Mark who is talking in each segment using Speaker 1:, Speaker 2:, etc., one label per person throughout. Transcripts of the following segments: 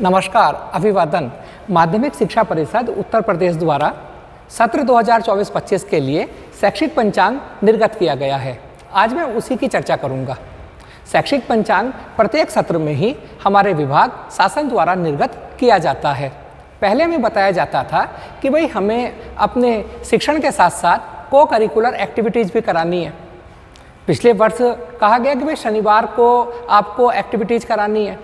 Speaker 1: नमस्कार, अभिवादन। माध्यमिक शिक्षा परिषद उत्तर प्रदेश द्वारा सत्र 2024-25 के लिए शैक्षिक पंचांग निर्गत किया गया है। आज मैं उसी की चर्चा करूंगा। शैक्षिक पंचांग प्रत्येक सत्र में ही हमारे विभाग शासन द्वारा निर्गत किया जाता है। पहले में बताया जाता था कि भाई हमें अपने शिक्षण के साथ साथ को करिकुलर एक्टिविटीज़ भी करानी है। पिछले वर्ष कहा गया कि भाई शनिवार को आपको एक्टिविटीज़ करानी है।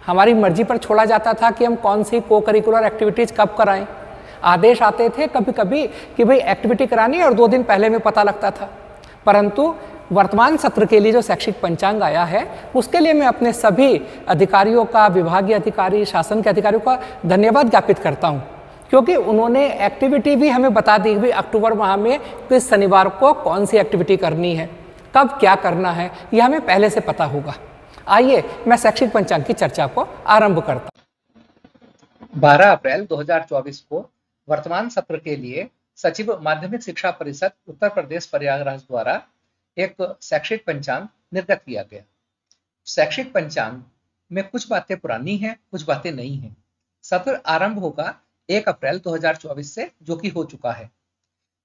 Speaker 1: हमारी मर्जी पर छोड़ा जाता था कि हम कौन सी को करिकुलर एक्टिविटीज़ कब कराएं। आदेश आते थे कभी कभी कि भाई एक्टिविटी करानी है और 2 दिन पहले में पता लगता था। परंतु वर्तमान सत्र के लिए जो शैक्षिक पंचांग आया है उसके लिए मैं अपने सभी अधिकारियों का, विभागीय अधिकारी, शासन के अधिकारियों का धन्यवाद ज्ञापित करता हूँ, क्योंकि उन्होंने एक्टिविटी भी हमें बता दी कि अक्टूबर माह में किस शनिवार को कौन सी एक्टिविटी करनी है, कब क्या करना है, यह हमें पहले से पता होगा। आइए मैं शैक्षिक पंचांग की चर्चा को आरंभ करता हूं।
Speaker 2: 12 अप्रैल 2024 को वर्तमान सत्र के लिए सचिव माध्यमिक शिक्षा परिषद उत्तर प्रदेश प्रयागराज द्वारा एक शैक्षिक पंचांग निर्गत किया गया। शैक्षिक पंचांग में कुछ बातें पुरानी हैं, कुछ बातें नई हैं। सत्र आरंभ होगा 1 अप्रैल 2024 से, जो कि हो चुका है।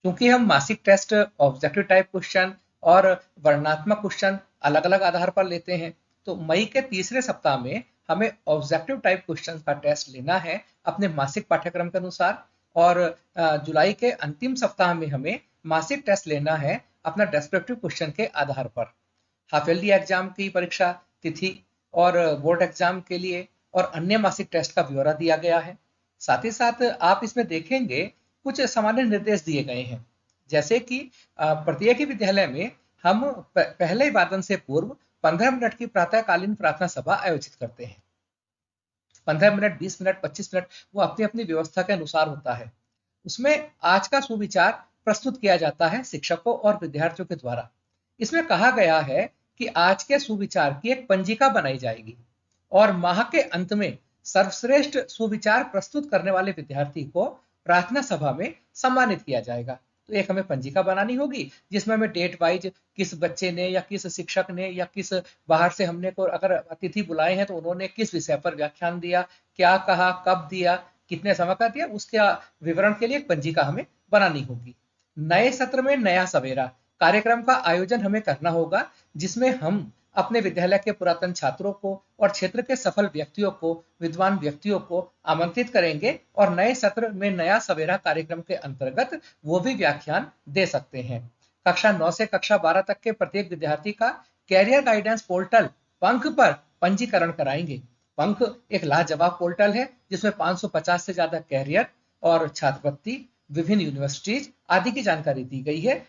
Speaker 2: क्योंकि हम मासिक टेस्ट, ऑब्जेक्टिव टाइप क्वेश्चन और वर्णनात्मक क्वेश्चन अलग अलग आधार पर लेते हैं, तो मई के तीसरे सप्ताह में हमें ऑब्जेक्टिव टाइप क्वेश्चन का टेस्ट लेना है अपने मासिक पाठ्यक्रम के अनुसार, और जुलाई के अंतिम सप्ताह में हमें मासिक टेस्ट लेना है अपना डेस्क्रिप्टिव क्वेश्चन के आधार पर। हाफ ईयरली एग्जाम की परीक्षा तिथि और बोर्ड एग्जाम के लिए और अन्य मासिक टेस्ट का ब्यौरा दिया गया है। साथ ही साथ आप इसमें देखेंगे कुछ सामान्य निर्देश दिए गए हैं, जैसे कि प्रत्येक विद्यालय में हम पहले वादन से पूर्व 15 मिनट की प्रातःकालीन प्रार्थना सभा आयोजित करते हैं। 15 मिनट, 20 मिनट, 25 मिनट, वो अपनी अपनी व्यवस्था के अनुसार होता है। उसमें आज का सुविचार प्रस्तुत किया जाता है शिक्षकों और विद्यार्थियों के द्वारा। इसमें कहा गया है कि आज के सुविचार की एक पंजिका बनाई जाएगी और माह के अंत में सर्वश्रेष्ठ सुविचार प्रस्तुत करने वाले विद्यार्थी को प्रार्थना सभा में सम्मानित किया जाएगा। तो एक हमें पंजिका बनानी होगी जिसमें हमें डेट वाइज किस बच्चे ने या किस शिक्षक ने या किस बाहर से हमने को अगर अतिथि बुलाए हैं तो उन्होंने किस विषय पर व्याख्यान दिया, क्या कहा, कब दिया, कितने समय का दिया, उसके विवरण के लिए एक पंजिका हमें बनानी होगी। नए सत्र में नया सवेरा कार्यक्रम का आयोजन हमें करना होगा, जिसमें हम अपने विद्यालय के पुरातन छात्रों को और क्षेत्र के सफल व्यक्तियों को, विद्वान व्यक्तियों को आमंत्रित करेंगे और नए सत्र में नया सवेरा कार्यक्रम के अंतर्गत वो भी व्याख्यान दे सकते हैं। कक्षा 9 से कक्षा 12 तक के प्रत्येक विद्यार्थी का कैरियर गाइडेंस पोर्टल पंख पर पंजीकरण कराएंगे। पंख एक लाजवाब पोर्टल है जिसमें 550 से ज्यादा कैरियर और छात्रवृत्ति, विभिन्न यूनिवर्सिटीज आदि की जानकारी दी गई है।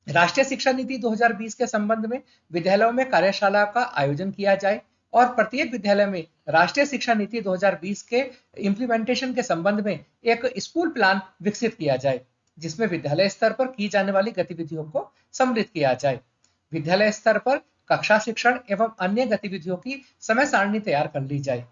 Speaker 2: राष्ट्रीय शिक्षा नीति 2020 के संबंध में विद्यालयों में कार्यशाला का आयोजन किया जाए और प्रत्येक विद्यालय में राष्ट्रीय शिक्षा नीति 2020 के इम्प्लीमेंटेशन के संबंध में एक स्कूल प्लान विकसित किया जाए, जिसमें विद्यालय स्तर पर की जाने वाली गतिविधियों को सम्मिलित किया जाए। विद्यालय स्तर पर कक्षा शिक्षण एवं अन्य गतिविधियों की समय सारणी तैयार कर ली जाए।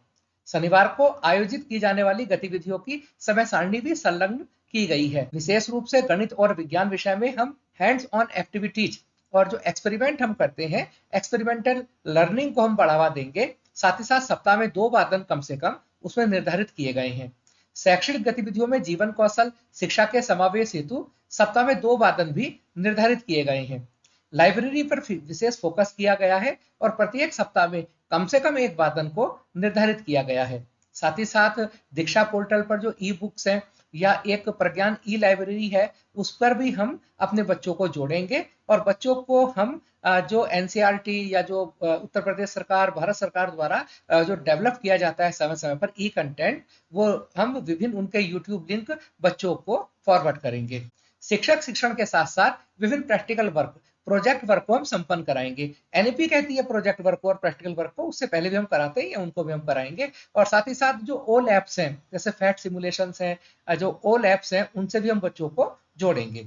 Speaker 2: शनिवार को आयोजित की जाने वाली गतिविधियों की समय सारणी भी संलग्न की गई है। विशेष रूप से गणित और विज्ञान विषय में हम हैंड्स ऑन एक्टिविटीज और जो एक्सपेरिमेंट हम करते हैं, एक्सपेरिमेंटल लर्निंग को हम बढ़ावा देंगे। साथ ही साथ सप्ताह में 2 वादन कम से कम उसमें निर्धारित किए गए हैं। शैक्षणिक गतिविधियों में जीवन कौशल शिक्षा के समावेश हेतु सप्ताह में 2 वादन भी निर्धारित किए गए हैं। लाइब्रेरी पर विशेष फोकस किया गया है और प्रत्येक सप्ताह में कम से कम 1 वादन को निर्धारित किया गया है। साथ ही साथ दीक्षा पोर्टल पर जो ई बुक्स हैं या एक प्रज्ञान ई लाइब्रेरी है, उस पर भी हम अपने बच्चों को जोड़ेंगे और बच्चों को हम जो एनसीईआरटी या जो उत्तर प्रदेश सरकार, भारत सरकार द्वारा जो डेवलप किया जाता है समय समय पर ई कंटेंट, वो हम विभिन्न उनके यूट्यूब लिंक बच्चों को फॉरवर्ड करेंगे। शिक्षक शिक्षण के साथ साथ विभिन्न प्रैक्टिकल वर्क, प्रोजेक्ट वर्क को हम संपन्न कराएंगे। एनईपी कहती है प्रोजेक्ट वर्क को और प्रैक्टिकल वर्क को, उससे पहले भी हम कराते ही हैं, उनको भी हम कराएंगे। और साथ ही साथ जो ओ लैब्स हैं, जैसे फैक्ट सिमुलेशंस हैं, जो ओ लैब्स हैं, उनसे भी हम बच्चों को जोड़ेंगे।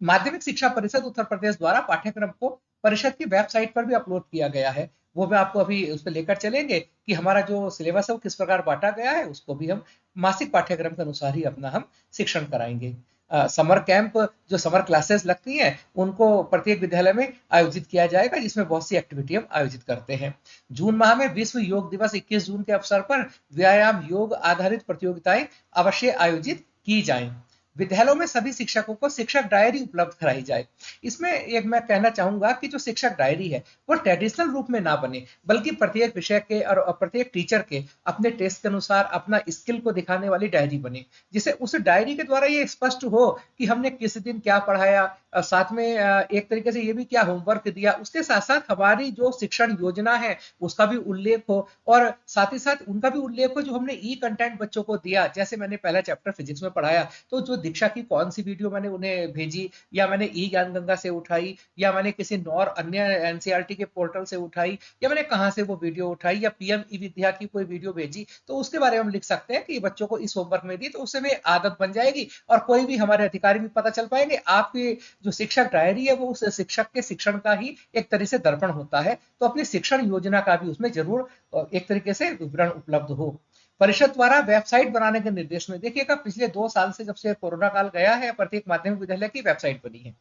Speaker 2: माध्यमिक शिक्षा परिषद उत्तर प्रदेश द्वारा पाठ्यक्रम को परिषद की वेबसाइट पर भी अपलोड किया गया है। वो भी आपको अभी उस पर लेकर चलेंगे कि हमारा जो सिलेबस है वो किस प्रकार बांटा गया है। उसको भी हम मासिक पाठ्यक्रम के अनुसार ही अपना हम शिक्षण कराएंगे। समर कैंप, जो समर क्लासेस लगती हैं, उनको प्रत्येक विद्यालय में आयोजित किया जाएगा, जिसमें बहुत सी एक्टिविटी हम आयोजित करते हैं। जून माह में विश्व योग दिवस 21 जून के अवसर पर व्यायाम योग आधारित प्रतियोगिताएं अवश्य आयोजित की जाएं। विद्यालयों में सभी शिक्षकों को शिक्षक डायरी उपलब्ध कराई जाए। इसमें एक मैं कहना चाहूंगा कि जो शिक्षक डायरी है वो ट्रेडिशनल रूप में ना बने, बल्कि प्रत्येक विषय के और प्रत्येक टीचर के अपने टेस्ट के अनुसार अपना स्किल को दिखाने वाली डायरी बने, जिसे उस डायरी के द्वारा ये स्पष्ट हो कि हमने किस दिन क्या पढ़ाया, साथ में एक तरीके से ये भी क्या होमवर्क दिया, उसके साथ साथ हमारी जो शिक्षण योजना है उसका भी उल्लेख हो, और साथ ही साथ उनका भी उल्लेख हो जो हमने ई कंटेंट बच्चों को दिया। जैसे मैंने पहला चैप्टर फिजिक्स में पढ़ाया, तो जो दीक्षा की कौन सी वीडियो मैंने उन्हें भेजी, या मैंने ई ज्ञान गंगा से उठाई, या मैंने किसी और अन्य एनसीईआरटी के पोर्टल से उठाई, या मैंने कहां से वो वीडियो उठाई, या पीएम ई विद्या की कोई वीडियो भेजी, तो उसके बारे में हम लिख सकते हैं कि बच्चों को इस होमवर्क में दी, तो उससे में आदत बन जाएगी और कोई भी हमारे अधिकारी भी पता चल पाएंगे। आपकी जो शिक्षक डायरी है वो उस शिक्षक के शिक्षण का ही एक तरह से दर्पण होता है, तो अपनी शिक्षण योजना का भी उसमें जरूर एक तरीके से विवरण उपलब्ध हो। परिषद द्वारा वेबसाइट बनाने के निर्देश में देखिएगा, पिछले 2 साल से जब से कोरोना काल गया है, प्रत्येक माध्यमिक विद्यालय की वेबसाइट बनी है।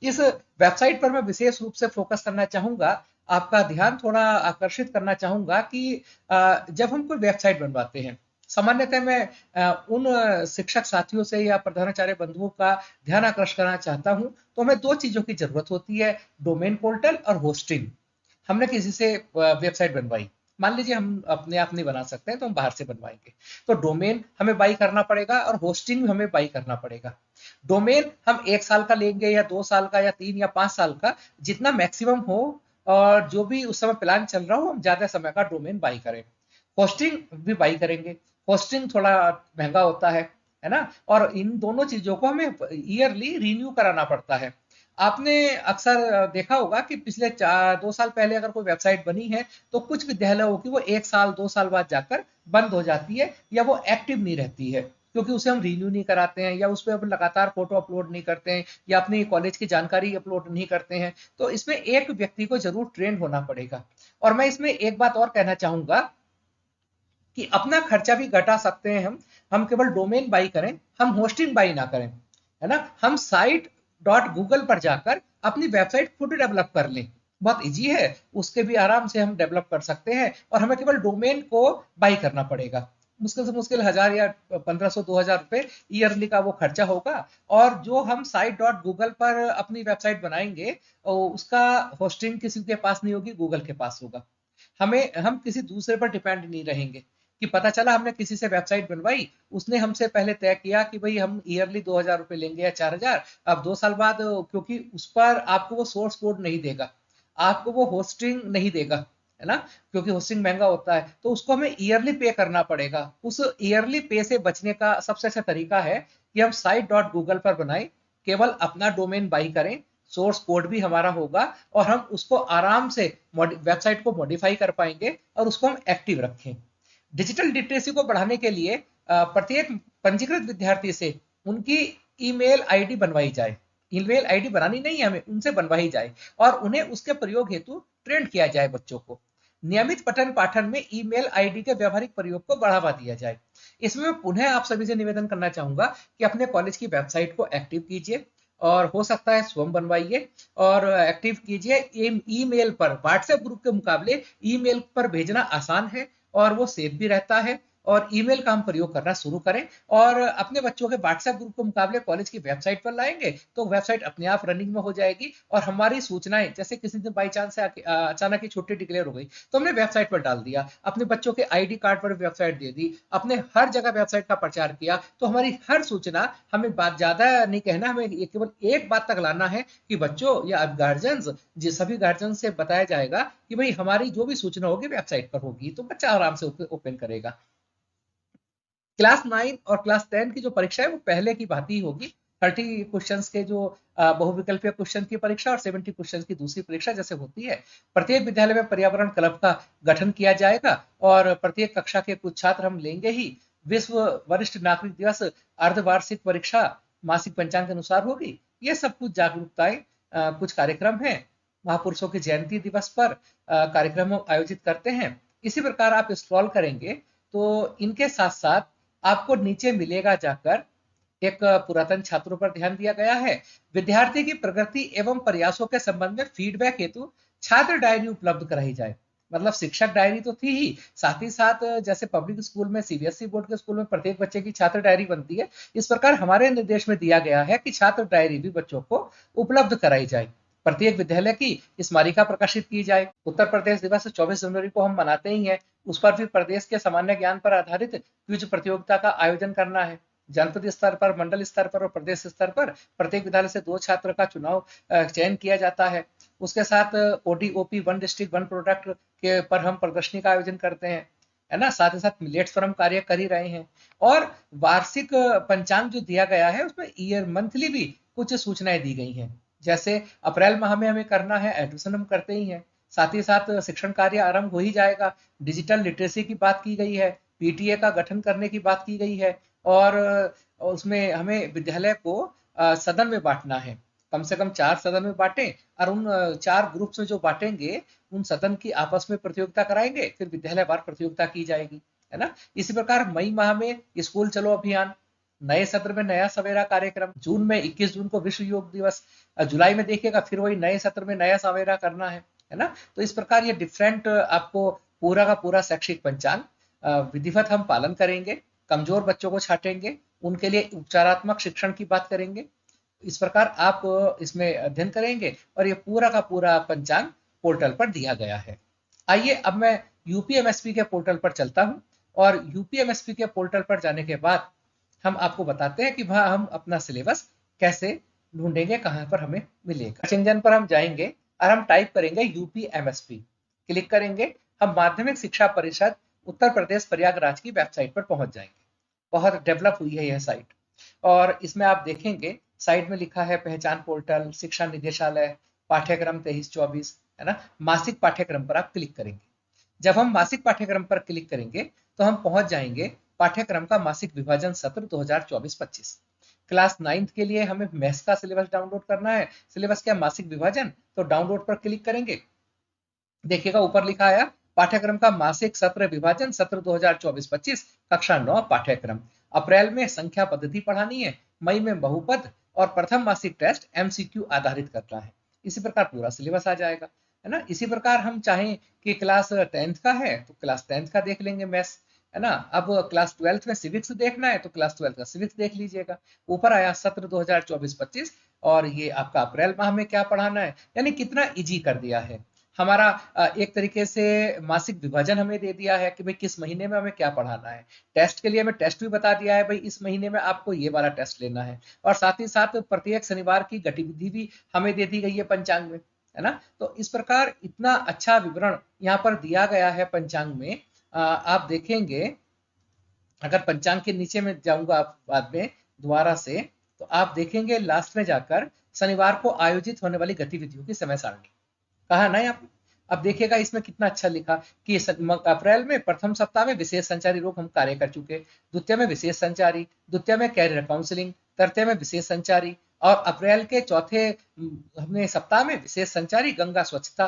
Speaker 2: इस वेबसाइट पर मैं विशेष रूप से फोकस करना चाहूंगा, आपका ध्यान थोड़ा आकर्षित करना चाहूंगा कि जब हम कोई वेबसाइट बनवाते हैं, सामान्यतः मैं उन शिक्षक साथियों से या प्रधानाचार्य बंधुओं का ध्यान आकर्षित करना चाहता हूं, तो हमें 2 चीजों की जरूरत होती है, डोमेन पोर्टल और होस्टिंग। हमने किसी से वेबसाइट बनवाई, मान लीजिए हम अपने आप नहीं बना सकते हैं तो हम बाहर से बनवाएंगे, तो डोमेन हमें बाई करना पड़ेगा और होस्टिंग भी हमें बाई करना पड़ेगा। डोमेन हम 1 साल का लेंगे या 2 साल का या 3 या 5 साल का, जितना मैक्सिमम हो और जो भी उस समय प्लान चल रहा हो, हम ज्यादा समय का डोमेन बाई करें। होस्टिंग भी बाई करेंगे, होस्टिंग थोड़ा महंगा होता है ना, और इन दोनों चीजों को हमें ईयरली रिन्यू कराना पड़ता है। आपने अक्सर देखा होगा कि पिछले 2 साल पहले अगर कोई वेबसाइट बनी है, तो कुछ विद्यालयों की वो 1 साल 2 साल बाद जाकर बंद हो जाती है, या वो एक्टिव नहीं रहती है, क्योंकि उसे हम रिन्यू नहीं कराते हैं, या उस पर लगातार फोटो अपलोड नहीं करते हैं, या अपनी कॉलेज की जानकारी अपलोड नहीं करते हैं। तो इसमें एक व्यक्ति को जरूर ट्रेन होना पड़ेगा। और मैं इसमें एक बात और कहना चाहूंगा कि अपना खर्चा भी घटा सकते हैं हम केवल डोमेन बाई करें, हम होस्टिंग बाई ना करें, है ना। हम साइट डॉट गूगल पर जाकर अपनी वेबसाइट खुद डेवलप कर लें, बहुत इजी है, उसके भी आराम से हम डेवलप कर सकते हैं, और हमें केवल डोमेन को बाई करना पड़ेगा। मुश्किल से मुश्किल 1000 या 1500-2000 रुपए ईयरली का वो खर्चा होगा, और जो हम साइट डॉट गूगल पर अपनी वेबसाइट बनाएंगे उसका होस्टिंग किसी के पास नहीं होगी, गूगल के पास होगा। हम किसी दूसरे पर डिपेंड नहीं रहेंगे कि पता चला हमने किसी से वेबसाइट बनवाई, उसने हमसे पहले तय किया कि भाई हम ईयरली 2000 रुपए लेंगे या 4000, अब 2 साल बाद क्योंकि उस पर आपको वो सोर्स कोड नहीं देगा, आपको वो होस्टिंग नहीं देगा, है ना, क्योंकि होस्टिंग महंगा होता है, तो उसको हमें ईयरली पे करना पड़ेगा। उस ईयरली पे से बचने का सबसे अच्छा तरीका है कि हम साइट डॉट गूगल पर बनाए, केवल अपना डोमेन बाई करें, सोर्स कोड भी हमारा होगा, और हम उसको आराम से वेबसाइट को मॉडिफाई कर पाएंगे और उसको हम एक्टिव रखें। डिजिटल लिटरेसी को बढ़ाने के लिए प्रत्येक पंजीकृत विद्यार्थी से उनकी ईमेल आईडी बनवाई जाए। ईमेल आईडी बनानी नहीं है हमें, उनसे बनवाई जाए, और उन्हें उसके प्रयोग हेतु ट्रेंड किया जाए बच्चों को। नियमित पठन पाठन में ईमेल आईडी के व्यावहारिक प्रयोग को बढ़ावा दिया जाए। इसमें मैं पुनः आप सभी से निवेदन करना चाहूंगा कि अपने कॉलेज की वेबसाइट को एक्टिव कीजिए, और हो सकता है स्वयं बनवाइए और एक्टिव कीजिए। ईमेल पर व्हाट्सएप ग्रुप के मुकाबले ईमेल पर भेजना आसान है, और वो सेफ भी रहता है, और ईमेल का हम प्रयोग करना शुरू करें, और अपने बच्चों के व्हाट्सएप ग्रुप के मुकाबले कॉलेज की वेबसाइट पर लाएंगे, तो वेबसाइट अपने आप रनिंग में हो जाएगी, और हमारी सूचनाएं, जैसे किसी दिन बाई चांस से अचानक ही छुट्टी डिक्लेयर हो गई, तो हमने वेबसाइट पर डाल दिया, अपने बच्चों के आईडी कार्ड पर वेबसाइट दे दी, अपने हर जगह वेबसाइट का प्रचार किया, तो हमारी हर सूचना, हमें बात ज्यादा नहीं कहना, हमें केवल एक बात तक लाना है कि बच्चों या गार्जियंस, जिस सभी गार्जियन से बताया जाएगा कि भाई हमारी जो भी सूचना होगी वेबसाइट पर होगी, तो बच्चा आराम से ओपन करेगा। क्लास 9 और क्लास 10 की जो परीक्षा है वो पहले की भांति ही होगी। 30 क्वेश्चंस के जो बहुविकल्पीय क्वेश्चन की परीक्षा और 70 क्वेश्चन की दूसरी परीक्षा जैसे होती है। प्रत्येक विद्यालय में पर्यावरण क्लब का गठन किया जाएगा, और प्रत्येक कक्षा के कुछ छात्र हम लेंगे ही। विश्व वरिष्ठ नागरिक दिवस अर्धवार्षिक परीक्षा मासिक पंचांग के अनुसार होगी। ये सब कुछ जागरूकताएं, कुछ कार्यक्रम है। महापुरुषों की जयंती दिवस पर कार्यक्रम आयोजित करते हैं। इसी प्रकार आप स्क्रॉल करेंगे तो इनके साथ साथ आपको नीचे मिलेगा जाकर एक पुरातन छात्रों पर ध्यान दिया गया है। विद्यार्थी की प्रगति एवं प्रयासों के संबंध में फीडबैक हेतु छात्र डायरी उपलब्ध कराई जाए। मतलब शिक्षक डायरी तो थी ही, साथ ही साथ जैसे पब्लिक स्कूल में, सीबीएसई बोर्ड के स्कूल में प्रत्येक बच्चे की छात्र डायरी बनती है, इस प्रकार हमारे निर्देश में दिया गया है कि छात्र डायरी भी बच्चों को उपलब्ध कराई जाए। प्रत्येक विद्यालय की स्मारिका प्रकाशित की जाए। उत्तर प्रदेश दिवस 24 जनवरी को हम मनाते ही हैं, उस पर भी प्रदेश के सामान्य ज्ञान पर आधारित क्विज प्रतियोगिता का आयोजन करना है। जनपद स्तर पर, मंडल स्तर पर और प्रदेश स्तर पर प्रत्येक विद्यालय से 2 छात्र का चयन किया जाता है। उसके साथ ODOP, one district one product के पर हम प्रदर्शनी का आयोजन करते हैं, है ना। साथ ही साथ मिलेट्स पर हम कार्य कर ही रहे हैं। और वार्षिक पंचांग जो दिया गया है उसमें ईयर मंथली भी कुछ सूचनाएं दी गई हैं। जैसे अप्रैल माह में हमें करना है, एडमिशन हम करते ही हैं। साथ ही साथ शिक्षण कार्य आरंभ हो ही जाएगा। डिजिटल लिटरेसी की बात की गई है, पीटीए का गठन करने की बात की गई है। और उसमें हमें विद्यालय को सदन में बांटना है, कम से कम 4 सदन में बांटें और उन 4 ग्रुप्स में जो बांटेंगे उन सदन की आपस में प्रतियोगिता कराएंगे, फिर विद्यालय वार प्रतियोगिता की जाएगी, है ना। इसी प्रकार मई माह में स्कूल चलो अभियान, नए सत्र में नया सवेरा कार्यक्रम, जून में 21 जून को विश्व योग दिवस, जुलाई में देखिएगा फिर वही नए सत्र में नया सवेरा करना है ना। तो इस प्रकार ये डिफरेंट आपको पूरा का पूरा शैक्षिक पंचांग विधिवत हम पालन करेंगे। कमजोर बच्चों को छांटेंगे, उनके लिए उपचारात्मक शिक्षण की बात करेंगे। इस प्रकार आप इसमें अध्ययन करेंगे और ये पूरा का पूरा पंचांग पोर्टल पर दिया गया है। आइए अब मैं यूपीएमएसपी के पोर्टल पर चलता हूं और यूपीएमएसपी के पोर्टल पर जाने के बाद हम आपको बताते हैं कि वहां हम अपना सिलेबस कैसे ढूंढेंगे, कहां पर हमें मिलेगा। सर्च इंजन पर हम जाएंगे और हम टाइप करेंगे यूपीएमएसपी, क्लिक करेंगे, हम माध्यमिक शिक्षा परिषद उत्तर प्रदेश प्रयागराज की वेबसाइट पर पहुंच जाएंगे। बहुत डेवलप हुई है यह साइट और इसमें आप देखेंगे साइट में लिखा है पहचान पोर्टल, शिक्षा निदेशालय, पाठ्यक्रम 23-24, है ना। मासिक पाठ्यक्रम पर आप क्लिक करेंगे। जब हम मासिक पाठ्यक्रम पर क्लिक करेंगे तो हम पहुंच जाएंगे पाठ्यक्रम का मासिक विभाजन सत्र 2024-25। क्लास 9th के लिए हमें मैथ्स का सिलेबस डाउनलोड करना है। सिलेबस क्या, मासिक विभाजन, तो डाउनलोड पर क्लिक करेंगे। देखिएगा ऊपर लिखा है पाठ्यक्रम का मासिक सत्र विभाजन सत्र 2024-25 कक्षा 9 पाठ्यक्रम। अप्रैल में संख्या पद्धति पढ़ानी है, मई में बहुपद और प्रथम मासिक टेस्ट एमसीक्यू आधारित करना है। इसी प्रकार पूरा सिलेबस आ जाएगा, है ना। इसी प्रकार हम चाहें कि क्लास 10th का है तो क्लास 10th का देख लेंगे मैथ्स, है ना। अब क्लास 12th में सिविक्स देखना है तो क्लास 12th का सिविक्स देख लीजिएगा। ऊपर आया सत्र 2024-25 और ये आपका अप्रैल माह में क्या पढ़ाना है, यानी कितना इजी कर दिया है हमारा। एक तरीके से मासिक विभाजन हमें दे दिया है कि भाई किस महीने में हमें क्या पढ़ाना है। टेस्ट के लिए हमें टेस्ट भी बता दिया है, भाई इस महीने में आपको ये वाला टेस्ट लेना है। और साथ ही साथ प्रत्येक शनिवार की गतिविधि भी हमें दे दी गई है पंचांग में, है ना। तो इस प्रकार इतना अच्छा विवरण यहाँ पर दिया गया है पंचांग में। आप देखेंगे, अगर पंचांग के नीचे में जाऊंगा आप बाद में दोबारा से, तो आप देखेंगे लास्ट में जाकर शनिवार को आयोजित होने वाली गतिविधियों की समय सारणी कहा ना यहाँ पे। अब देखिएगा इसमें कितना अच्छा लिखा कि अप्रैल में प्रथम सप्ताह में विशेष संचारी रोग हम कार्य कर चुके, द्वितीय में विशेष संचारी, द्वितीय में कैरियर काउंसलिंग, तृतीय में विशेष संचारी और अप्रैल के चौथे हमने सप्ताह में विशेष संचारी गंगा स्वच्छता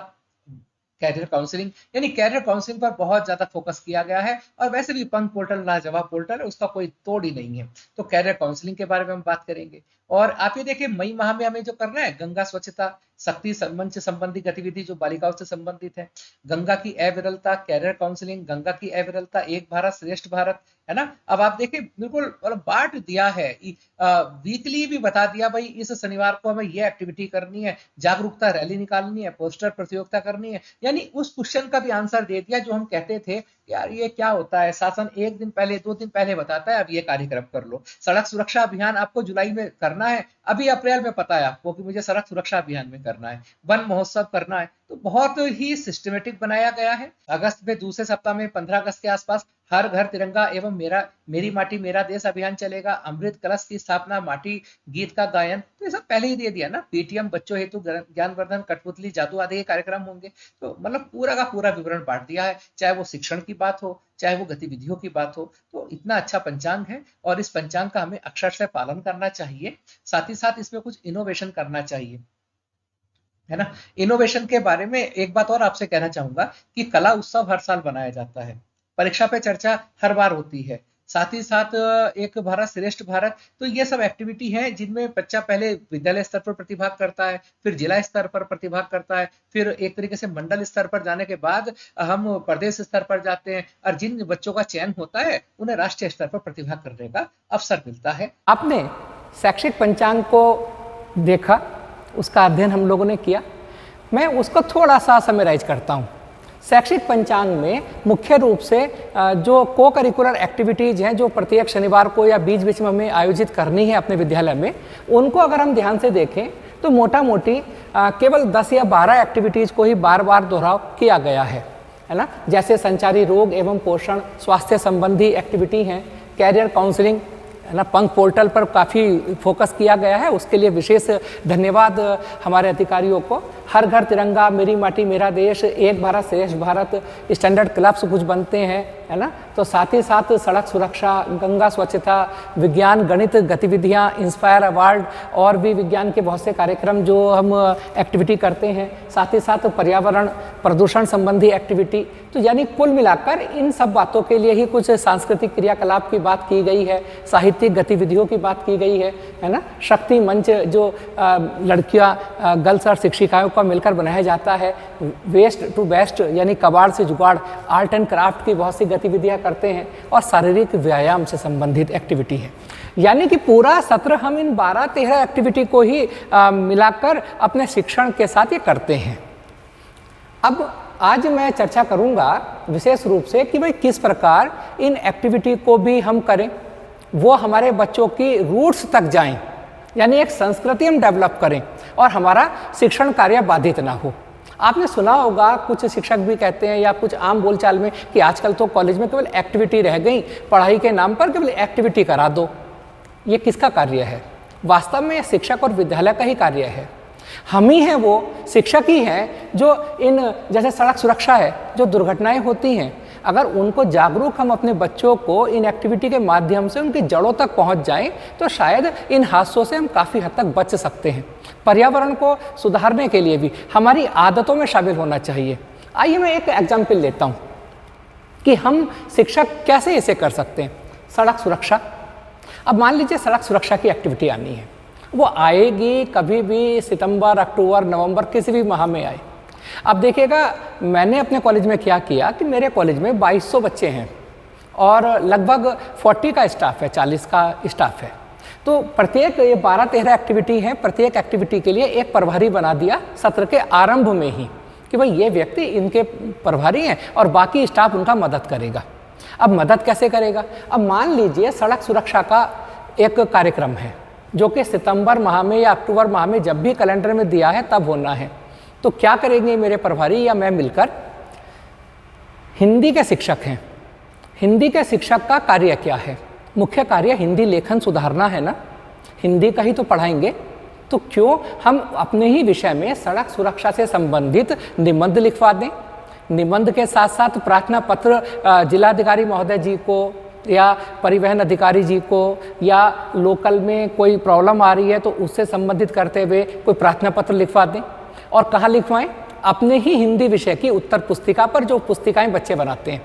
Speaker 2: कैरियर काउंसलिंग, यानी कैरियर काउंसलिंग पर बहुत ज्यादा फोकस किया गया है। और वैसे भी पंख पोर्टल लाजवाब पोर्टल है, उसका कोई तोड़ ही नहीं है। तो कैरियर काउंसलिंग के बारे में हम बात करेंगे। और आप ये देखिए मई माह में हमें जो करना है गंगा स्वच्छता, शक्ति मंच संबंधी गतिविधि जो बालिकाओं से संबंधित है, गंगा की अविरलता, कैरियर काउंसलिंग, गंगा की अविरलता, एक भारत श्रेष्ठ भारत, है ना। अब आप देखिए बिल्कुल बांट दिया है, वीकली भी बता दिया भाई इस शनिवार को हमें ये एक्टिविटी करनी है, जागरूकता रैली निकालनी है, पोस्टर प्रतियोगिता करनी है। यानी उस क्वेश्चन का भी आंसर दे दिया जो हम कहते थे यार ये क्या होता है, शासन एक दिन पहले 2 दिन पहले बताता है अब ये कार्यक्रम कर लो। सड़क सुरक्षा अभियान आपको जुलाई में करना है, अभी अप्रैल में पता है आपको कि मुझे सड़क सुरक्षा अभियान में करना है, वन महोत्सव करना है। तो बहुत ही सिस्टमेटिक बनाया गया है। अगस्त में दूसरे सप्ताह में 15 अगस्त के आसपास हर घर तिरंगा एवं मेरी माटी मेरा देश अभियान चलेगा। अमृत कलश की स्थापना, माटी गीत का गायन, तो ये सब पहले ही दे दिया ना। पेटीएम, बच्चों हेतु ज्ञानवर्धन, कठपुतली, जादू आदि के कार्यक्रम होंगे। तो मतलब पूरा का पूरा विवरण बांट दिया है, चाहे वो शिक्षण की बात हो, चाहे वो गतिविधियों की बात हो। तो इतना अच्छा पंचांग है और इस पंचांग का हमें अक्षर से पालन करना चाहिए। साथ ही साथ इसमें कुछ इनोवेशन करना चाहिए, है ना। इनोवेशन के बारे में एक बात और आपसे कहना चाहूंगा कि कला उत्सव हर साल बनाया जाता है, परीक्षा पे चर्चा हर बार होती है, साथ ही साथ एक भारत श्रेष्ठ भारत, तो ये सब एक्टिविटी है जिनमें बच्चा पहले विद्यालय स्तर पर प्रतिभाग करता है, फिर जिला स्तर पर प्रतिभाग करता है, फिर एक तरीके से मंडल स्तर पर जाने के बाद हम प्रदेश स्तर पर जाते हैं, और जिन बच्चों का चयन होता है उन्हें राष्ट्रीय स्तर पर प्रतिभाग करने का अवसर मिलता है।
Speaker 1: आपने शैक्षिक पंचांग को देखा, उसका अध्ययन हम लोगों ने किया। मैं उसको थोड़ा सा समराइज करता हूँ। शैक्षिक पंचांग में मुख्य रूप से जो को करिकुलर एक्टिविटीज़ हैं जो प्रत्येक शनिवार को या बीच बीच में हमें आयोजित करनी है अपने विद्यालय में, उनको अगर हम ध्यान से देखें तो मोटा मोटी केवल 10 या 12 एक्टिविटीज़ को ही बार बार दोहराव किया गया है ना। जैसे संचारी रोग एवं पोषण, स्वास्थ्य संबंधी एक्टिविटी हैं, कैरियर काउंसलिंग है ना, पंख पोर्टल पर काफ़ी फोकस किया गया है, उसके लिए विशेष धन्यवाद हमारे अधिकारियों को। हर घर तिरंगा, मेरी माटी मेरा देश, एक भारत श्रेष्ठ भारत, स्टैंडर्ड क्लब्स कुछ बनते हैं है ना। तो साथ ही साथ सड़क सुरक्षा, गंगा स्वच्छता, विज्ञान गणित गतिविधियां, इंस्पायर अवार्ड और भी विज्ञान के बहुत से कार्यक्रम जो हम एक्टिविटी करते हैं, साथ ही साथ पर्यावरण प्रदूषण संबंधी एक्टिविटी। तो यानी कुल मिलाकर इन सब बातों के लिए ही कुछ सांस्कृतिक क्रियाकलाप की बात की गई है, साहित्यिक गतिविधियों की बात की गई है ना। शक्ति मंच जो लड़कियां गर्ल्स और शिक्षिकाओं का मिलकर बनाया जाता है, वेस्ट टू बेस्ट यानी कबाड़ से जुगाड़, आर्ट एंड क्राफ्ट की बहुत सी गतिविधियां करते हैं, और शारीरिक व्यायाम से संबंधित एक्टिविटी है। यानी कि पूरा सत्र हम इन 12-13 एक्टिविटी को ही मिलाकर अपने शिक्षण के साथ ये करते हैं। अब आज मैं चर्चा करूंगा विशेष रूप से कि भाई किस प्रकार इन एक्टिविटी को भी हम करें, वो हमारे बच्चों की रूट्स तक जाएं, यानी एक संस्कृति हम डेवलप करें और हमारा शिक्षण कार्य बाधित ना हो। आपने सुना होगा, कुछ शिक्षक भी कहते हैं या कुछ आम बोलचाल में, कि आजकल तो कॉलेज में केवल एक्टिविटी रह गई, पढ़ाई के नाम पर केवल एक्टिविटी करा दो। ये किसका कार्य है? वास्तव में ये शिक्षक और विद्यालय का ही कार्य है। हम ही हैं, वो शिक्षक ही हैं जो इन, जैसे सड़क सुरक्षा है, जो दुर्घटनाएं होती हैं, अगर उनको जागरूक हम अपने बच्चों को इन एक्टिविटी के माध्यम से उनकी जड़ों तक पहुंच जाएं, तो शायद इन हादसों से हम काफ़ी हद तक बच सकते हैं। पर्यावरण को सुधारने के लिए भी हमारी आदतों में शामिल होना चाहिए। आइए मैं एक एग्जाम्पल लेता हूं कि हम शिक्षक कैसे इसे कर सकते हैं। सड़क सुरक्षा, अब मान लीजिए सड़क सुरक्षा की एक्टिविटी आनी है, वो आएगी कभी भी सितंबर, अक्टूबर, नवंबर, किसी भी माह में आए। अब देखिएगा, मैंने अपने कॉलेज में क्या किया कि मेरे कॉलेज में 2200 बच्चे हैं और लगभग 40 का स्टाफ है, 40 का स्टाफ है। तो प्रत्येक, ये 12-13 एक्टिविटी हैं, प्रत्येक एक्टिविटी के लिए एक प्रभारी बना दिया सत्र के आरंभ में ही कि भाई ये व्यक्ति इनके प्रभारी हैं और बाकी स्टाफ उनका मदद करेगा। अब मदद कैसे करेगा? अब मान लीजिए सड़क सुरक्षा का एक कार्यक्रम है जो कि सितंबर माह में या अक्टूबर माह में जब भी कैलेंडर में दिया है तब होना है। तो क्या करेंगे मेरे प्रभारी या मैं मिलकर? हिंदी के शिक्षक हैं, हिंदी के शिक्षक का कार्य क्या है? मुख्य कार्य हिंदी लेखन सुधारना है ना, हिंदी का ही तो पढ़ाएंगे। तो क्यों हम अपने ही विषय में सड़क सुरक्षा से संबंधित निबंध लिखवा दें? निबंध के साथ साथ प्रार्थना पत्र जिलाधिकारी महोदय जी को या परिवहन अधिकारी जी को, या लोकल में कोई प्रॉब्लम आ रही है तो उससे संबंधित करते हुए कोई प्रार्थना पत्र लिखवा दें। और कहाँ लिखवाएं? अपने ही हिंदी विषय की उत्तर पुस्तिका पर, जो पुस्तिकाएं बच्चे बनाते हैं।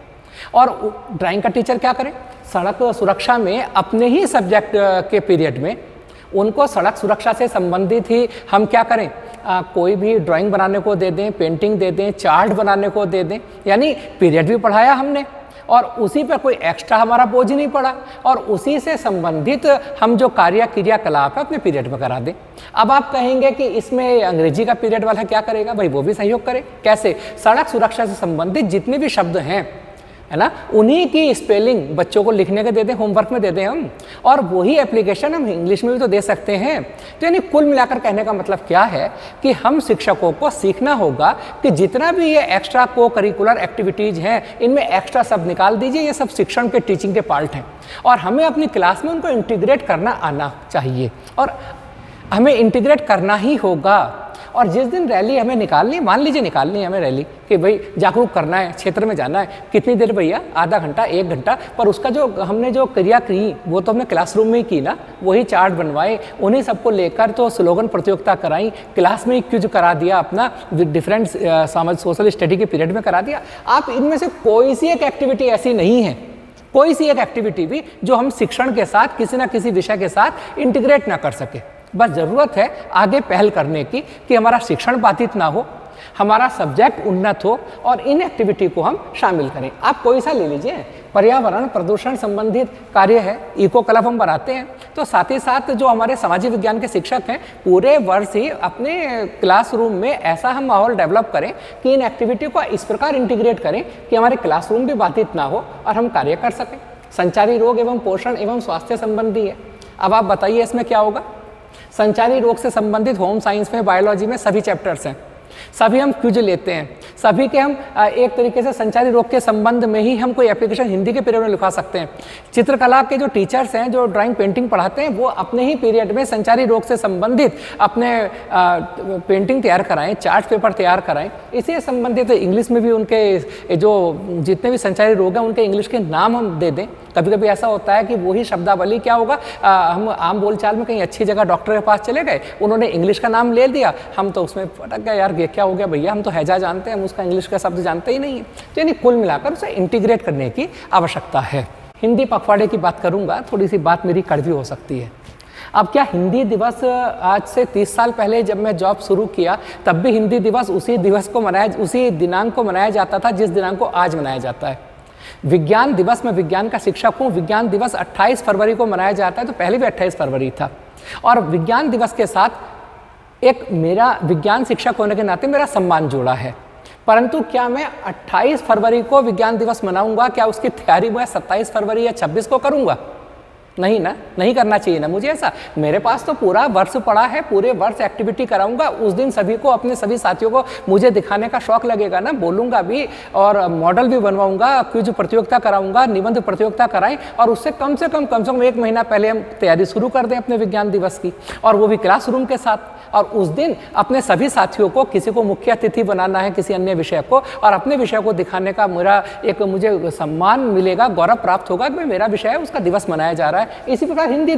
Speaker 1: और ड्राइंग का टीचर क्या करे? सड़क सुरक्षा में अपने ही सब्जेक्ट के पीरियड में उनको सड़क सुरक्षा से संबंधित ही हम क्या करें, कोई भी ड्राइंग बनाने को दे दें, पेंटिंग दे दें, चार्ट बनाने को दे दें। यानी पीरियड भी पढ़ाया हमने और उसी पर कोई एक्स्ट्रा हमारा बोझ नहीं पड़ा, और उसी से संबंधित हम जो कार्य क्रियाकलाप है अपने पीरियड में करा दें। अब आप कहेंगे कि इसमें अंग्रेजी का पीरियड वाला क्या करेगा? भाई वो भी सहयोग करे। कैसे? सड़क सुरक्षा से संबंधित जितने भी शब्द हैं, है ना, उन्हीं की स्पेलिंग बच्चों को लिखने के दे दें, होमवर्क में दे दें हम, और वही एप्लीकेशन हम इंग्लिश में भी तो दे सकते हैं। तो यानी कुल मिलाकर कहने का मतलब क्या है कि हम शिक्षकों को सीखना होगा कि जितना भी ये एक्स्ट्रा को करिकुलर एक्टिविटीज़ हैं, इनमें एक्स्ट्रा सब निकाल दीजिए, ये सब शिक्षण के, टीचिंग के पार्ट हैं, और हमें अपनी क्लास में उनको इंटीग्रेट करना आना चाहिए, और हमें इंटीग्रेट करना ही होगा। और जिस दिन रैली हमें निकालनी, मान लीजिए निकालनी है हमें रैली कि भाई जागरूक करना है, क्षेत्र में जाना है, कितनी देर भैया? आधा घंटा, 1 घंटा, पर उसका जो हमने जो क्रिया की वो तो हमने क्लासरूम में ही की ना, वही चार्ट बनवाए, उन्हीं सबको लेकर तो स्लोगन प्रतियोगिता कराई, क्लास में ही क्विज करा दिया, अपना डिफरेंट सोशल स्टडी के पीरियड में करा दिया। आप इनमें से कोई सी एक एक्टिविटी ऐसी नहीं है, कोई सी एक एक्टिविटी भी जो हम शिक्षण के साथ किसी ना किसी विषय के साथ इंटीग्रेट ना कर सके। बस ज़रूरत है आगे पहल करने की कि हमारा शिक्षण बाधित ना हो, हमारा सब्जेक्ट उन्नत हो और इन एक्टिविटी को हम शामिल करें। आप कोई सा ले लीजिए, पर्यावरण प्रदूषण संबंधित कार्य है, इको क्लब हम बनाते हैं, तो साथ ही साथ जो हमारे सामाजिक विज्ञान के शिक्षक हैं पूरे वर्ष ही अपने क्लासरूम में ऐसा हम माहौल डेवलप करें कि इन एक्टिविटी को इस प्रकार इंटीग्रेट करें कि हमारे क्लासरूम भी बाधित ना हो और हम कार्य कर सकें। संचारी रोग एवं पोषण एवं स्वास्थ्य संबंधी है। अब आप बताइए इसमें क्या होगा। संचारी रोग से संबंधित होम साइंस में, बायोलॉजी में सभी चैप्टर्स हैं, सभी हम क्विज लेते हैं, सभी के हम एक तरीके से संचारी रोग के संबंध में ही हम कोई एप्लीकेशन हिंदी के पीरियड में लिखवा सकते हैं। चित्रकला के जो टीचर्स हैं जो ड्राइंग पेंटिंग पढ़ाते हैं वो अपने ही पीरियड में संचारी रोग से संबंधित अपने पेंटिंग तैयार कराएं, चार्ट पेपर तैयार कराएं। इसी संबंधित इंग्लिश में भी उनके जो जितने भी संचारी रोग हैं उनके इंग्लिश के नाम हम दे दें। कभी कभी ऐसा होता है कि वही शब्दावली क्या होगा, हम आम बोलचाल में कहीं अच्छी जगह डॉक्टर के पास चले गए, उन्होंने इंग्लिश का नाम ले दिया, हम तो उसमें फटक गए, यार ये क्या हो गया भैया, हम तो हैजा जानते हैं, हम उसका इंग्लिश का शब्द जानते ही नहीं है। तो यानी कुल मिलाकर उसे इंटीग्रेट करने की आवश्यकता है। हिंदी पखवाड़े की बात करूंगा, थोड़ी सी बात मेरी कड़वी हो सकती है। अब क्या हिंदी दिवस आज से 30 साल पहले जब मैं जॉब शुरू किया तब भी हिंदी दिवस उसी दिनांक को मनाया जाता था जिस दिनांक को आज मनाया जाता है। विज्ञान दिवस में विज्ञान का शिक्षक हूँ, विज्ञान दिवस 28 फरवरी को मनाया जाता है, तो पहले भी 28 फरवरी था। और विज्ञान दिवस के साथ एक मेरा विज्ञान शिक्षक होने के नाते मेरा सम्मान जुड़ा है। परंतु क्या मैं 28 फरवरी को विज्ञान दिवस मनाऊंगा, क्या उसकी तैयारी मैं 27 फरवरी या 26 को करूंगा? नहीं ना, नहीं करना चाहिए ना मुझे ऐसा। मेरे पास तो पूरा वर्ष पड़ा है, पूरे वर्ष एक्टिविटी कराऊंगा। उस दिन सभी को, अपने सभी साथियों को मुझे दिखाने का शौक लगेगा ना, बोलूंगा भी और मॉडल भी बनवाऊंगा, क्विज प्रतियोगिता कराऊंगा, निबंध प्रतियोगिता कराएं और उससे कम से कम 1 महीना पहले हम तैयारी शुरू कर दें अपने विज्ञान दिवस की, और वो भी क्लासरूम के साथ। और उस दिन अपने सभी साथियों को, किसी को मुख्य अतिथि बनाना है किसी अन्य विषय को, और अपने विषय को दिखाने का मुझे सम्मान मिलेगा, गौरव प्राप्त होगा कि मेरा विषय है, उसका दिवस मनाया जा रहा है। इसी प्रकार हिंदी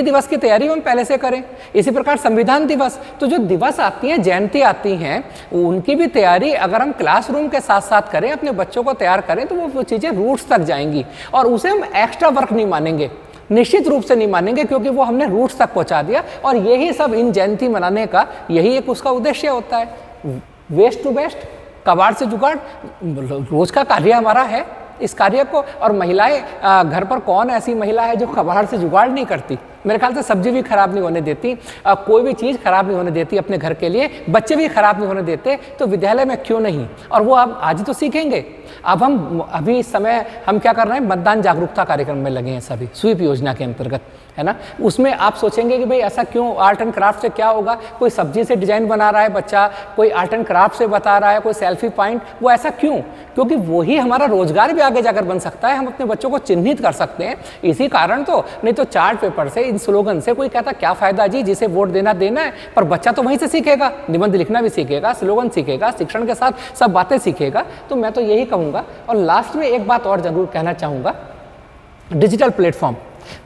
Speaker 1: दिवस की तैयारी हम पहले से करें। इसी प्रकार संविधान दिवस, तो जो दिवस आती हैं, जयंती आती हैं, उनकी भी तैयारी अगर हम क्लासरूम के साथ साथ करें, अपने बच्चों को तैयार करें, तो वो चीज़ें रूट्स तक जाएंगी और उसे हम एक्स्ट्रा वर्क नहीं मानेंगे, निश्चित रूप से नहीं मानेंगे, क्योंकि वो हमने रूट्स तक पहुंचा दिया। और यही सब इन जयंती मनाने का यही एक उसका उद्देश्य होता है। वेस्ट टू बेस्ट, कबाड़ से जुगाड़, रोज का कार्य हमारा है इस कार्य को। और महिलाएं, घर पर कौन ऐसी महिला है जो कबाड़ से जुगाड़ नहीं करती? मेरे ख्याल से सब्जी भी खराब नहीं होने देती, कोई भी चीज़ खराब नहीं होने देती अपने घर के लिए, बच्चे भी खराब नहीं होने देते, तो विद्यालय में क्यों नहीं? और वो अब आज ही तो सीखेंगे। अब हम अभी इस समय हम क्या कर रहे हैं, मतदान जागरूकता कार्यक्रम में लगे हैं सभी, स्वीप योजना के अंतर्गत, है ना। उसमें आप सोचेंगे कि भाई ऐसा क्यों, आर्ट एंड क्राफ्ट से क्या होगा? कोई सब्जी से डिजाइन बना रहा है बच्चा, कोई आर्ट एंड क्राफ्ट से बता रहा है, कोई सेल्फी पॉइंट, वो ऐसा क्यों? क्योंकि वही हमारा रोजगार भी आगे जाकर बन सकता है, हम अपने बच्चों को चिन्हित कर सकते हैं। इसी कारण तो, नहीं तो चार्ट पेपर से, इन स्लोगन से कोई कहता क्या फायदा जी, जिसे वोट देना है, पर बच्चा तो वहीं से सीखेगा, निबंध लिखना भी सीखेगा, स्लोगन सीखेगा, शिक्षण के साथ सब बातें सीखेगा। तो मैं तो यही कहूँगा। और लास्ट में एक बात और जरूर कहना चाहूँगा, डिजिटल प्लेटफॉर्म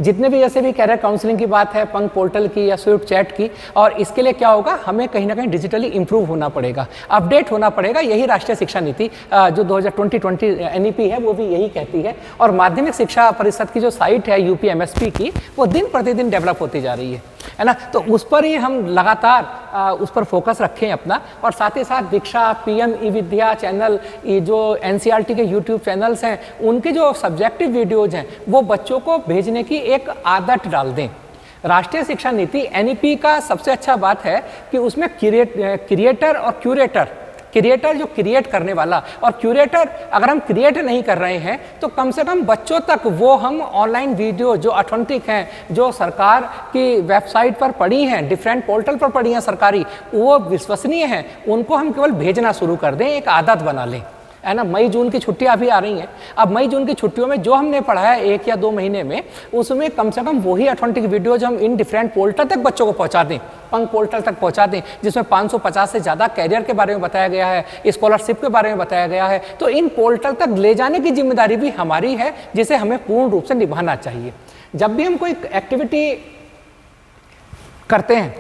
Speaker 1: जितने भी, जैसे भी कैरियर काउंसलिंग की बात है, पंख पोर्टल की या स्विफ्ट चैट की, और इसके लिए क्या होगा, हमें कहीं ना कहीं डिजिटली इंप्रूव होना पड़ेगा, अपडेट होना पड़ेगा। यही राष्ट्रीय शिक्षा नीति जो 2020 NEP है वो भी यही कहती है। और माध्यमिक शिक्षा परिषद की जो साइट है UPMSP की, वो दिन प्रतिदिन डेवलप होती जा रही है ना। तो उस पर ही हम लगातार उस पर फोकस रखें अपना। और साथ ही साथ दीक्षा, PM ई-विद्या चैनल, ये जो NCERT के YouTube चैनल्स हैं, उनके जो सब्जेक्टिव वीडियोज हैं वो बच्चों को भेजने की एक आदत डाल दें। राष्ट्रीय शिक्षा नीति NEP का सबसे अच्छा बात है कि उसमें क्रिएटर और क्यूरेटर, क्रिएटर जो क्रिएट करने वाला, और क्यूरेटर अगर हम क्रिएट नहीं कर रहे हैं तो कम से कम बच्चों तक वो हम ऑनलाइन वीडियो जो ऑथेंटिक हैं, जो सरकार की वेबसाइट पर पड़ी हैं, डिफरेंट पोर्टल पर पड़ी हैं सरकारी, वो विश्वसनीय हैं, उनको हम केवल भेजना शुरू कर दें, एक आदत बना लें, है ना। मई जून की छुट्टियां अभी आ रही हैं। अब मई जून की छुट्टियों में जो हमने पढ़ा है 1 या 2 महीने में, उसमें कम से कम वही ऑथेंटिक वीडियो जो हम इन डिफरेंट पोर्टल तक बच्चों को पहुंचा दें, पंख पोर्टल तक पहुंचा दें, जिसमें 550 से ज़्यादा कैरियर के बारे में बताया गया है, स्कॉलरशिप के बारे में बताया गया है। तो इन पोर्टल तक ले जाने की जिम्मेदारी भी हमारी है, जिसे हमें पूर्ण रूप से निभाना चाहिए। जब भी हम कोई एक्टिविटी करते हैं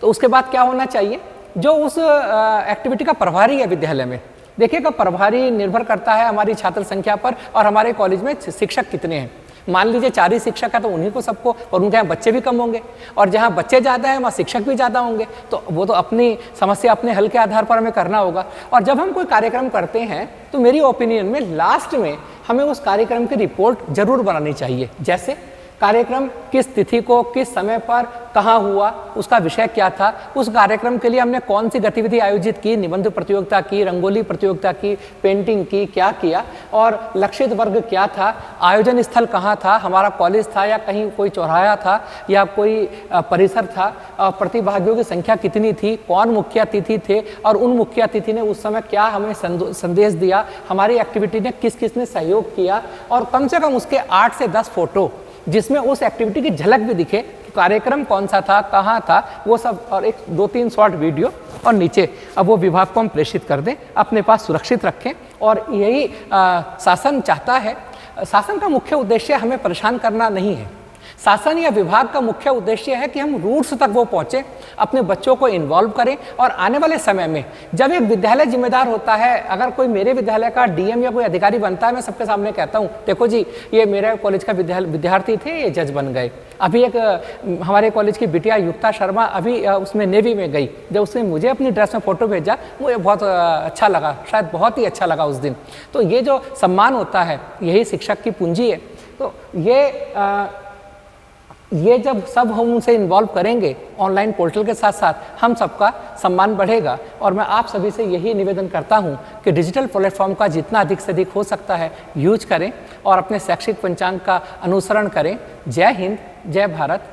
Speaker 1: तो उसके बाद क्या होना चाहिए, जो उस एक्टिविटी का प्रभारी है विद्यालय में, देखिएगा, प्रभारी निर्भर करता है हमारी छात्र संख्या पर और हमारे कॉलेज में शिक्षक कितने हैं। मान लीजिए 4 ही शिक्षक है तो उन्हीं को सबको, और उनके यहाँ बच्चे भी कम होंगे, और जहाँ बच्चे ज़्यादा हैं वहाँ शिक्षक भी ज़्यादा होंगे, तो वो तो अपनी समस्या अपने हल के आधार पर हमें करना होगा। और जब हम कोई कार्यक्रम करते हैं तो मेरी ओपिनियन में लास्ट में हमें उस कार्यक्रम की रिपोर्ट जरूर बनानी चाहिए। जैसे कार्यक्रम किस तिथि को, किस समय पर, कहाँ हुआ, उसका विषय क्या था, उस कार्यक्रम के लिए हमने कौन सी गतिविधि आयोजित की, निबंध प्रतियोगिता की, रंगोली प्रतियोगिता की, पेंटिंग की, क्या किया, और लक्षित वर्ग क्या था, आयोजन स्थल कहाँ था, हमारा कॉलेज था या कहीं कोई चौराहा था या कोई परिसर था, प्रतिभागियों की संख्या कितनी थी, कौन मुख्य अतिथि थे और उन मुख्य अतिथि ने उस समय क्या हमें संदेश दिया, हमारी एक्टिविटी ने किस किस ने सहयोग किया, और कम से कम उसके 8 से 10 फोटो जिसमें उस एक्टिविटी की झलक भी दिखे, कार्यक्रम कौन सा था, कहाँ था, वो सब, और एक 2-3 शॉर्ट वीडियो, और नीचे अब वो विभाग को हम प्रेषित कर दें, अपने पास सुरक्षित रखें। और यही शासन चाहता है। शासन का मुख्य उद्देश्य हमें परेशान करना नहीं है। शासन या विभाग का मुख्य उद्देश्य है कि हम रूट्स तक वो पहुँचें, अपने बच्चों को इन्वॉल्व करें, और आने वाले समय में जब एक विद्यालय जिम्मेदार होता है, अगर कोई मेरे विद्यालय का डीएम या कोई अधिकारी बनता है, मैं सबके सामने कहता हूँ, देखो जी ये मेरे कॉलेज का विद्यार्थी थे, ये जज बन गए। अभी एक हमारे कॉलेज की बिटिया युक्ता शर्मा अभी उसमें नेवी में गई, जब उसने मुझे अपनी ड्रेस में फ़ोटो भेजा, मुझे बहुत अच्छा लगा, शायद बहुत ही अच्छा लगा उस दिन। तो ये जो सम्मान होता है, यही शिक्षक की पूंजी है। तो ये जब सब हम उनसे इन्वॉल्व करेंगे ऑनलाइन पोर्टल के साथ साथ, हम सबका सम्मान बढ़ेगा। और मैं आप सभी से यही निवेदन करता हूं कि डिजिटल प्लेटफॉर्म का जितना अधिक से अधिक हो सकता है यूज करें और अपने शैक्षिक पंचांग का अनुसरण करें। जय हिंद, जय भारत,